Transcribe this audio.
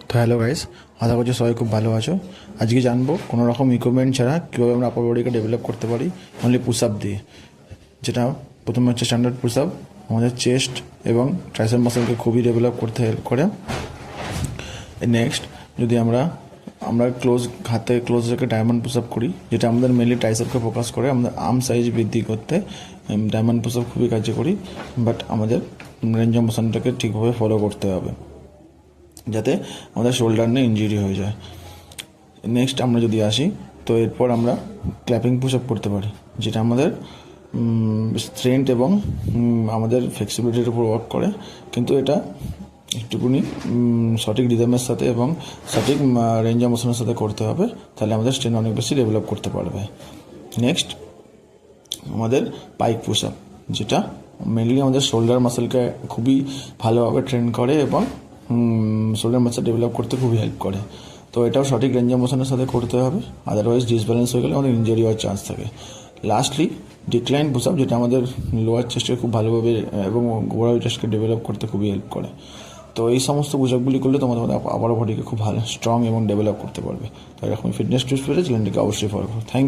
তো hello guys, আশা করছি সবাই খুব ভালো আছো। আজকে জানবো কোনো রকম ইকুইপমেন্ট ছাড়া কীভাবে আমরা আপার বডিকে ডেভেলপ করতে পারি অনলি পুশ আপ দিয়ে। যেটা প্রথমে হচ্ছে স্ট্যান্ডার্ড পুশ আপ, আমাদের চেস্ট এবং ট্রাইসেপ মাসেলকে খুবই ডেভেলপ করতে হেল্প করে। নেক্সট, যদি আমরা হাতে ক্লোজ রেখে ডায়মন্ড পুশ আপ করি, যেটা আমাদের মেনলি ট্রাইসেপকে ফোকাস করে, আমাদের আর্ম সাইজ বৃদ্ধি করতে ডায়মন্ড পুশ আপ খুবই কার্যকরী। বাট আমাদের রেঞ্জ অফ মোশনটাকে ঠিকভাবে ফলো করতে হবে যাতে আমাদের শোল্ডার নিয়ে ইনজুরি হয়ে যায়। নেক্সট আমরা যদি আসি, তো এরপর আমরা ক্ল্যাপিং পুশ আপ করতে পারি, যেটা আমাদের স্ট্রেংথ এবং আমাদের ফ্লেক্সিবিলিটির উপর ওয়ার্ক করে। কিন্তু এটা একটুকুনি সঠিক রিদমের সাথে এবং সঠিক রেঞ্জ অফ মোশনের সাথে করতে হবে, তাহলে আমাদের স্ট্রেংথ অনেক বেশি ডেভেলপ করতে পারবে। নেক্সট আমাদের পাইক পুশ আপ, যেটা মেনলি আমাদের শোল্ডার মাসেলকে খুবই ভালোভাবে ট্রেন করে এবং শোল্ডার মাসেল ডেভেলপ করতে খুবই হেল্প করে। তো এটাও সঠিক রেঞ্জ অফ মোশনের সাথে করতে হবে, আদারওয়াইজ ডিসব্যালেন্স হয়ে গেলে আমাদের ইনজুরি হওয়ার চান্স থাকে। লাস্টলি ডিক্লাইন পুশ আপ, যেটা আমাদের লোয়ার চেস্টকে খুব ভালোভাবে এবং ওভার চেস্টকে ডেভেলপ করতে খুবই হেল্প করে। তো এই সমস্ত পুশ আপগুলি করলে তোমাদের আপার বডিকে খুব ভালো স্ট্রং এবং ডেভেলপ করতে পারবে। তো এরকম ফিটনেস টিপস পেলে চ্যানেলটিকে অবশ্যই ফলো করো। থ্যাংক